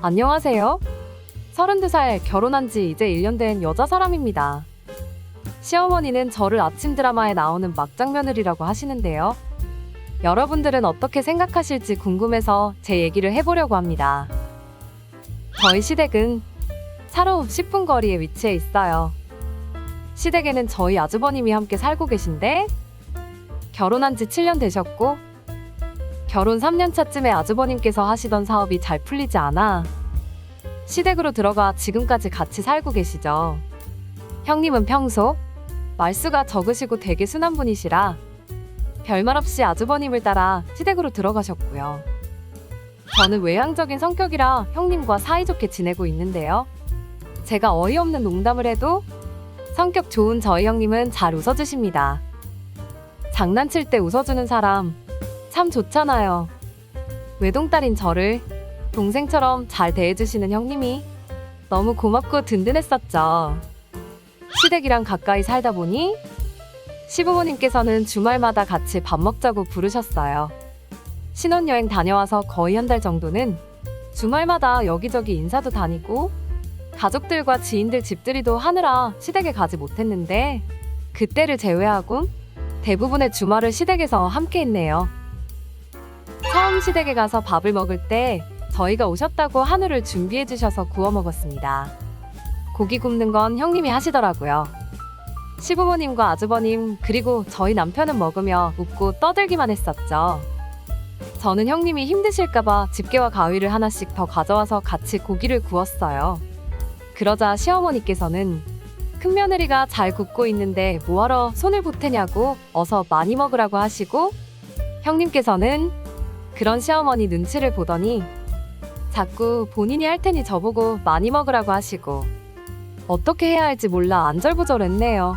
안녕하세요. 32살 결혼한 지 이제 1년 된 여자 사람입니다. 시어머니는 저를 아침 드라마에 나오는 막장며느리라고 하시는데요. 여러분들은 어떻게 생각하실지 궁금해서 제 얘기를 해보려고 합니다. 저희 시댁은 차로 10분 거리에 위치해 있어요. 시댁에는 저희 아주버님이 함께 살고 계신데 결혼한 지 7년 되셨고 결혼 3년 차쯤에 아주버님께서 하시던 사업이 잘 풀리지 않아 시댁으로 들어가 지금까지 같이 살고 계시죠. 형님은 평소 말수가 적으시고 되게 순한 분이시라 별말 없이 아주버님을 따라 시댁으로 들어가셨고요. 저는 외향적인 성격이라 형님과 사이좋게 지내고 있는데요. 제가 어이없는 농담을 해도 성격 좋은 저희 형님은 잘 웃어주십니다. 장난칠 때 웃어주는 사람 참 좋잖아요. 외동딸인 저를 동생처럼 잘 대해주시는 형님이 너무 고맙고 든든했었죠. 시댁이랑 가까이 살다 보니 시부모님께서는 주말마다 같이 밥 먹자고 부르셨어요. 신혼여행 다녀와서 거의 한 달 정도는 주말마다 여기저기 인사도 다니고 가족들과 지인들 집들이도 하느라 시댁에 가지 못했는데 그때를 제외하곤 대부분의 주말을 시댁에서 함께 했네요. 처음 시댁에 가서 밥을 먹을 때 저희가 오셨다고 한우를 준비해 주셔서 구워 먹었습니다. 고기 굽는 건 형님이 하시더라고요. 시부모님과 아주버님 그리고 저희 남편은 먹으며 웃고 떠들기만 했었죠. 저는 형님이 힘드실까봐 집게와 가위를 하나씩 더 가져와서 같이 고기를 구웠어요. 그러자 시어머니께서는 큰며느리가 잘 굽고 있는데 뭐하러 손을 보태냐고 어서 많이 먹으라고 하시고 형님께서는 그런 시어머니 눈치를 보더니 자꾸 본인이 할 테니 저보고 많이 먹으라고 하시고 어떻게 해야 할지 몰라 안절부절했네요.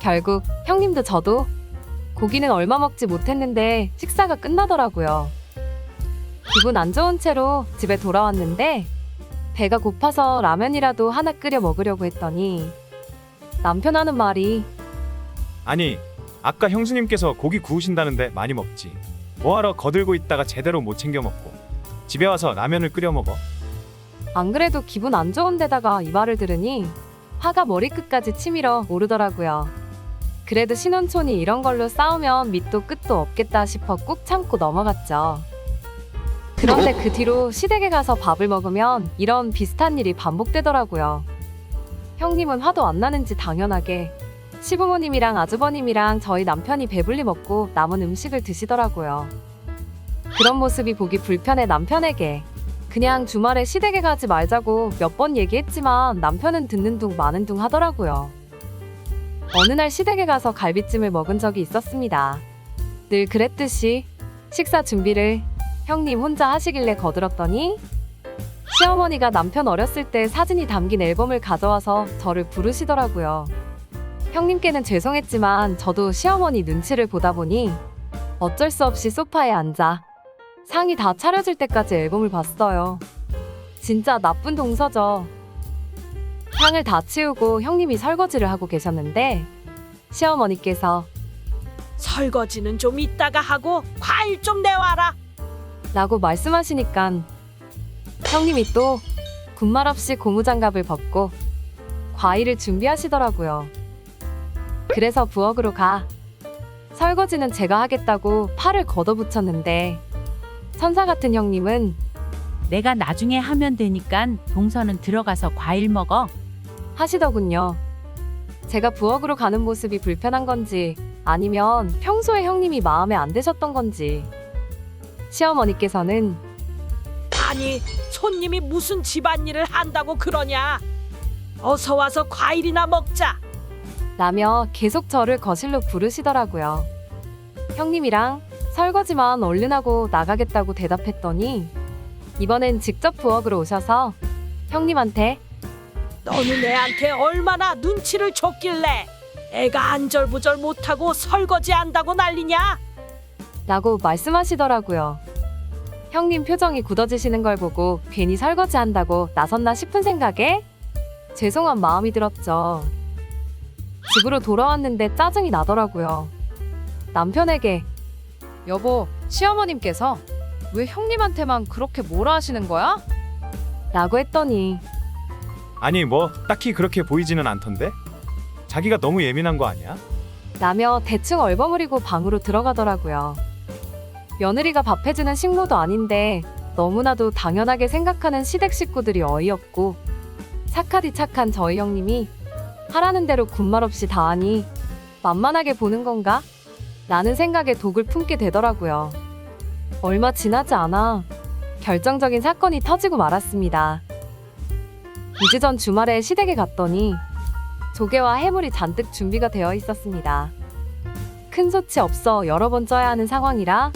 결국 형님도 저도 고기는 얼마 먹지 못했는데 식사가 끝나더라고요. 기분 안 좋은 채로 집에 돌아왔는데 배가 고파서 라면이라도 하나 끓여 먹으려고 했더니 남편 하는 말이 아니, 아까 형수님께서 고기 구우신다는데 많이 먹지. 뭐하러 거들고 있다가 제대로 못 챙겨 먹고 집에 와서 라면을 끓여 먹어? 안 그래도 기분 안 좋은 데다가 이 말을 들으니 화가 머리끝까지 치밀어 오르더라고요. 그래도 신혼촌이 이런 걸로 싸우면 밑도 끝도 없겠다 싶어 꾹 참고 넘어갔죠. 그런데 그 뒤로 시댁에 가서 밥을 먹으면 이런 비슷한 일이 반복되더라고요. 형님은 화도 안 나는지 당연하게 시부모님이랑 아주버님이랑 저희 남편이 배불리 먹고 남은 음식을 드시더라고요. 그런 모습이 보기 불편해 남편에게 그냥 주말에 시댁에 가지 말자고 몇 번 얘기했지만 남편은 듣는 둥 마는 둥 하더라고요. 어느 날 시댁에 가서 갈비찜을 먹은 적이 있었습니다. 늘 그랬듯이 식사 준비를 형님 혼자 하시길래 거들었더니 시어머니가 남편 어렸을 때 사진이 담긴 앨범을 가져와서 저를 부르시더라고요. 형님께는 죄송했지만 저도 시어머니 눈치를 보다 보니 어쩔 수 없이 소파에 앉아 상이 다 차려질 때까지 앨범을 봤어요. 진짜 나쁜 동서죠. 상을 다 치우고 형님이 설거지를 하고 계셨는데 시어머니께서 설거지는 좀 이따가 하고 과일 좀 내와라. 라고 말씀하시니깐 형님이 또 군말 없이 고무장갑을 벗고 과일을 준비하시더라고요. 그래서 부엌으로 가 설거지는 제가 하겠다고 팔을 걷어붙였는데 천사 같은 형님은 내가 나중에 하면 되니깐 동서는 들어가서 과일 먹어. 하시더군요. 제가 부엌으로 가는 모습이 불편한 건지 아니면 평소에 형님이 마음에 안 드셨던 건지 시어머니께서는 아니, 손님이 무슨 집안일을 한다고 그러냐. 어서 와서 과일이나 먹자. 라며 계속 저를 거실로 부르시더라고요. 형님이랑 설거지만 얼른 하고 나가겠다고 대답했더니 이번엔 직접 부엌으로 오셔서 형님한테 너는 애한테 얼마나 눈치를 줬길래 애가 안절부절 못하고 설거지 한다고 난리냐. 라고 말씀하시더라고요. 형님 표정이 굳어지시는 걸 보고 괜히 설거지 한다고 나섰나 싶은 생각에 죄송한 마음이 들었죠. 집으로 돌아왔는데 짜증이 나더라고요. 남편에게 여보, 시어머님께서 왜 형님한테만 그렇게 뭐라 하시는 거야? 라고 했더니 아니 뭐 딱히 그렇게 보이지는 않던데? 자기가 너무 예민한 거 아니야? 라며 대충 얼버무리고 방으로 들어가더라고요. 며느리가 밥 해주는 식모도 아닌데 너무나도 당연하게 생각하는 시댁 식구들이 어이없고 착하디 착한 저희 형님이 하라는 대로 군말 없이 다 하니 만만하게 보는 건가? 라는 생각에 독을 품게 되더라고요. 얼마 지나지 않아 결정적인 사건이 터지고 말았습니다. 2주 전 주말에 시댁에 갔더니 조개와 해물이 잔뜩 준비가 되어 있었습니다. 큰 솥이 없어 여러 번 쪄야 하는 상황이라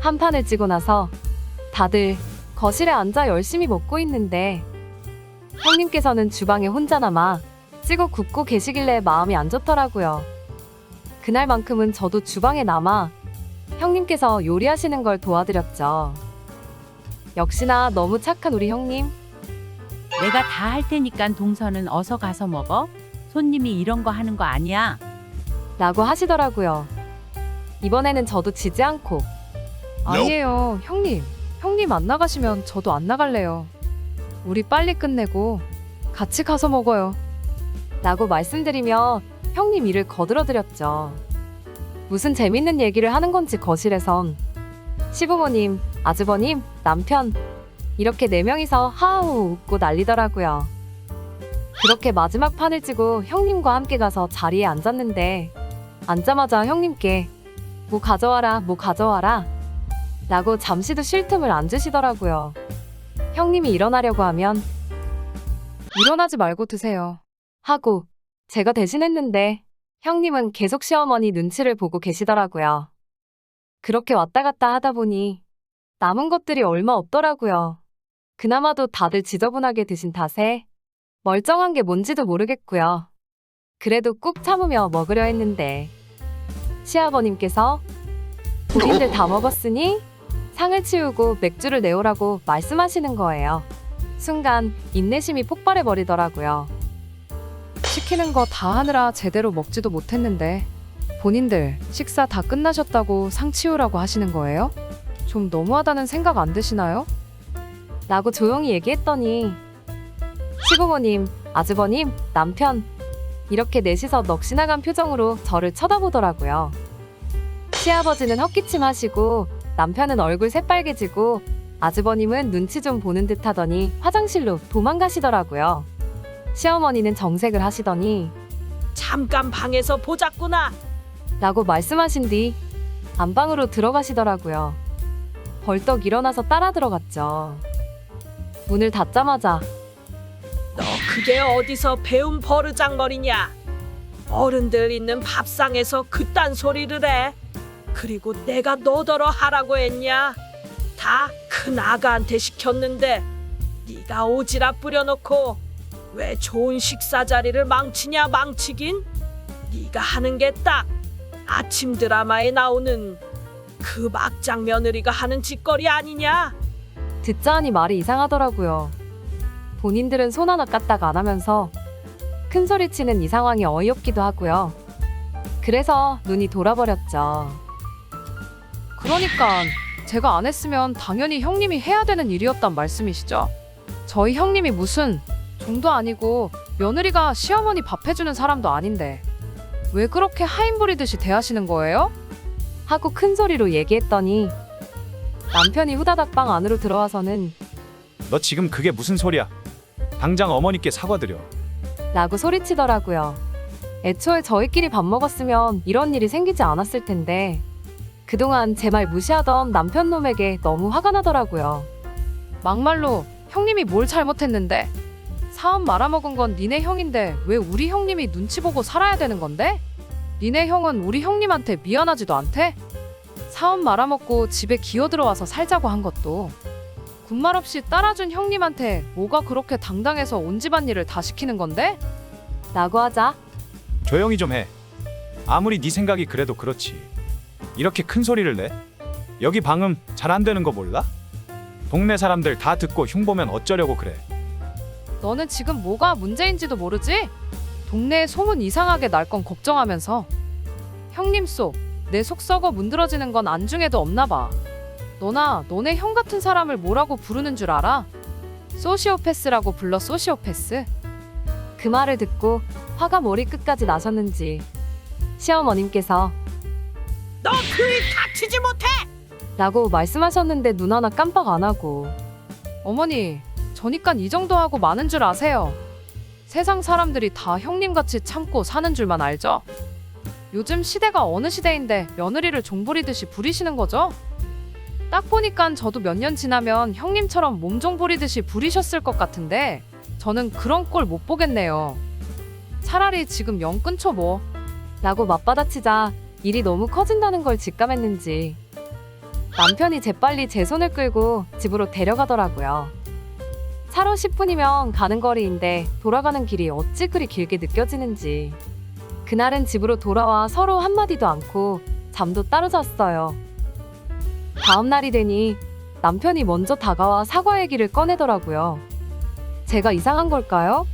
한 판을 찌고 나서 다들 거실에 앉아 열심히 먹고 있는데 형님께서는 주방에 혼자 남아 찌고 굽고 계시길래 마음이 안 좋더라고요. 그날만큼은 저도 주방에 남아 형님께서 요리하시는 걸 도와드렸죠. 역시나 너무 착한 우리 형님. 내가 다 할 테니깐 동서는 어서 가서 먹어. 손님이 이런 거 하는 거 아니야. 라고 하시더라고요. 이번에는 저도 지지 않고 아니에요 형님. 형님 안 나가시면 저도 안 나갈래요. 우리 빨리 끝내고 같이 가서 먹어요. 라고 말씀드리며 형님 일을 거들어드렸죠. 무슨 재밌는 얘기를 하는 건지 거실에선 시부모님, 아주버님, 남편 이렇게 4명이서 하하호 웃고 난리더라고요. 그렇게 마지막 판을 찌고 형님과 함께 가서 자리에 앉았는데 앉자마자 형님께 뭐 가져와라 뭐 가져와라 라고 잠시도 쉴 틈을 안 주시더라고요. 형님이 일어나려고 하면 일어나지 말고 드세요 하고 제가 대신했는데 형님은 계속 시어머니 눈치를 보고 계시더라고요. 그렇게 왔다 갔다 하다 보니 남은 것들이 얼마 없더라고요. 그나마도 다들 지저분하게 드신 탓에 멀쩡한 게 뭔지도 모르겠고요. 그래도 꾹 참으며 먹으려 했는데 시아버님께서 본인들 다 먹었으니 상을 치우고 맥주를 내오라고 말씀하시는 거예요. 순간 인내심이 폭발해 버리더라고요. 시키는 거 다 하느라 제대로 먹지도 못했는데 본인들 식사 다 끝나셨다고 상 치우라고 하시는 거예요? 좀 너무하다는 생각 안 드시나요? 라고 조용히 얘기했더니 시부모님, 아주버님, 남편 이렇게 넷이서 넋이나간 표정으로 저를 쳐다보더라고요. 시아버지는 헛기침 하시고 남편은 얼굴 새빨개지고 아주버님은 눈치 좀 보는 듯 하더니 화장실로 도망가시더라고요. 시어머니는 정색을 하시더니 잠깐 방에서 보자꾸나. 라고 말씀하신 뒤 안방으로 들어가시더라고요. 벌떡 일어나서 따라 들어갔죠. 문을 닫자마자 너 그게 어디서 배운 버르장머리냐? 어른들 있는 밥상에서 그딴 소리를 해. 그리고 내가 너더러 하라고 했냐? 다 큰 아가한테 시켰는데 네가 오지랖 부려놓고 왜 좋은 식사 자리를 망치냐 망치긴? 네가 하는 게 딱 아침 드라마에 나오는 그 막장 며느리가 하는 짓거리 아니냐? 듣자 하니 말이 이상하더라고요. 본인들은 손 하나 까딱 안 하면서 큰 소리 치는 이 상황이 어이없기도 하고요. 그래서 눈이 돌아버렸죠. 그러니까 제가 안 했으면 당연히 형님이 해야 되는 일이었단 말씀이시죠? 저희 형님이 무슨 종도 아니고 며느리가 시어머니 밥 해주는 사람도 아닌데 왜 그렇게 하인 부리듯이 대하시는 거예요? 하고 큰 소리로 얘기했더니 남편이 후다닥 방 안으로 들어와서는 너 지금 그게 무슨 소리야? 당장 어머니께 사과드려. 라고 소리치더라고요. 애초에 저희끼리 밥 먹었으면 이런 일이 생기지 않았을 텐데 그동안 제 말 무시하던 남편 놈에게 너무 화가 나더라고요. 막말로 형님이 뭘 잘못했는데? 사업 말아먹은 건 니네 형인데 왜 우리 형님이 눈치 보고 살아야 되는 건데? 니네 형은 우리 형님한테 미안하지도 않대? 사업 말아먹고 집에 기어들어와서 살자고 한 것도 군말 없이 따라준 형님한테 뭐가 그렇게 당당해서 온 집안일을 다 시키는 건데? 라고 하자 조용히 좀 해. 아무리 네 생각이 그래도 그렇지. 이렇게 큰 소리를 내? 여기 방음 잘 안 되는 거 몰라? 동네 사람들 다 듣고 흉보면 어쩌려고 그래. 너는 지금 뭐가 문제인지도 모르지? 동네에 소문 이상하게 날 건 걱정하면서 형님 속 내 속 썩어 문드러지는 건 안중에도 없나 봐. 너나 너네 형 같은 사람을 뭐라고 부르는 줄 알아? 소시오패스라고 불러 소시오패스? 그 말을 듣고 화가 머리끝까지 나셨는지 시어머님께서 너 그 입 닥치지 못해. 라고 말씀하셨는데 눈 하나 깜빡 안 하고 어머니 저니깐 이 정도 하고 많은 줄 아세요. 세상 사람들이 다 형님같이 참고 사는 줄만 알죠. 요즘 시대가 어느 시대인데 며느리를 종부리듯이 부리시는 거죠? 딱 보니깐 저도 몇 년 지나면 형님처럼 몸종 부리듯이 부리셨을 것 같은데 저는 그런 꼴 못 보겠네요. 차라리 지금 영 끊죠 뭐. 라고 맞받아치자 일이 너무 커진다는 걸 직감했는지 남편이 재빨리 제 손을 끌고 집으로 데려가더라고요. 차로 10분이면 가는 거리인데 돌아가는 길이 어찌 그리 길게 느껴지는지 그날은 집으로 돌아와 서로 한마디도 않고 잠도 따로 잤어요. 다음 날이 되니 남편이 먼저 다가와 사과 얘기를 꺼내더라고요. 제가 이상한 걸까요?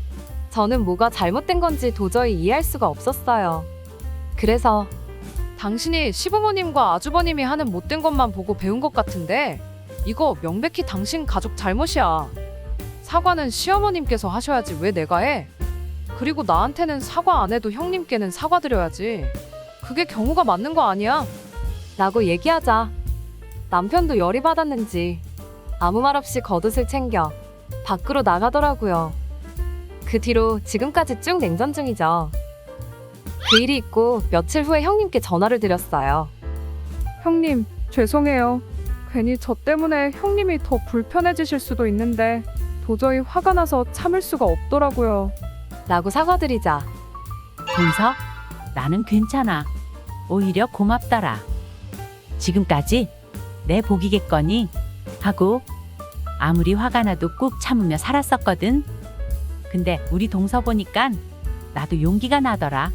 저는 뭐가 잘못된 건지 도저히 이해할 수가 없었어요. 그래서 당신이 시부모님과 아주버님이 하는 못된 것만 보고 배운 것 같은데 이거 명백히 당신 가족 잘못이야. 사과는 시어머님께서 하셔야지 왜 내가 해? 그리고 나한테는 사과 안 해도 형님께는 사과드려야지. 그게 경우가 맞는 거 아니야? 라고 얘기하자 남편도 열이 받았는지 아무 말 없이 겉옷을 챙겨 밖으로 나가더라고요. 그 뒤로 지금까지 쭉 냉전 중이죠. 그 일이 있고 며칠 후에 형님께 전화를 드렸어요. 형님, 죄송해요. 괜히 저 때문에 형님이 더 불편해지실 수도 있는데 도저히 화가 나서 참을 수가 없더라고요. 라고 사과드리자 동서, 나는 괜찮아. 오히려 고맙더라. 지금까지 내 복이겠거니 하고 아무리 화가 나도 꾹 참으며 살았었거든. 근데 우리 동서 보니깐 나도 용기가 나더라.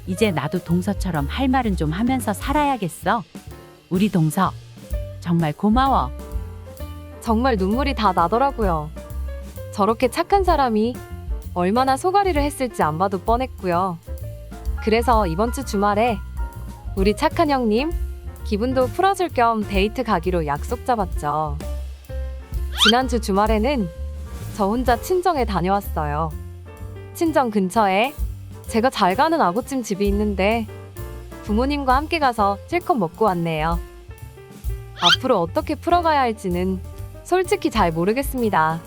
이제 나도 동서처럼 할 말은 좀 하면서 살아야겠어. 우리 동서 정말 고마워. 정말 눈물이 다 나더라고요. 저렇게 착한 사람이 얼마나 소가리를 했을지 안 봐도 뻔했고요. 그래서 이번 주 주말에 우리 착한 형님 기분도 풀어줄 겸 데이트 가기로 약속 잡았죠. 지난주 주말에는 저 혼자 친정에 다녀왔어요. 친정 근처에 제가 잘 가는 아구찜 집이 있는데 부모님과 함께 가서 실컷 먹고 왔네요. 앞으로 어떻게 풀어가야 할지는 솔직히 잘 모르겠습니다.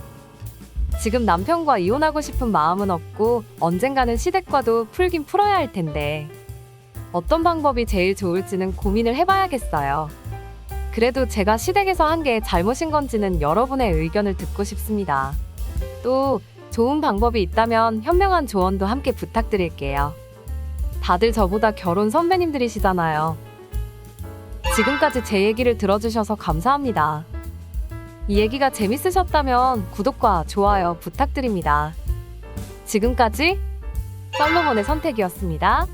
지금 남편과 이혼하고 싶은 마음은 없고 언젠가는 시댁과도 풀긴 풀어야 할 텐데 어떤 방법이 제일 좋을지는 고민을 해봐야겠어요. 그래도 제가 시댁에서 한 게 잘못인 건지는 여러분의 의견을 듣고 싶습니다. 또 좋은 방법이 있다면 현명한 조언도 함께 부탁드릴게요. 다들 저보다 결혼 선배님들이시잖아요. 지금까지 제 얘기를 들어주셔서 감사합니다. 이 얘기가 재밌으셨다면 구독과 좋아요 부탁드립니다. 지금까지 솔로몬의 선택이었습니다.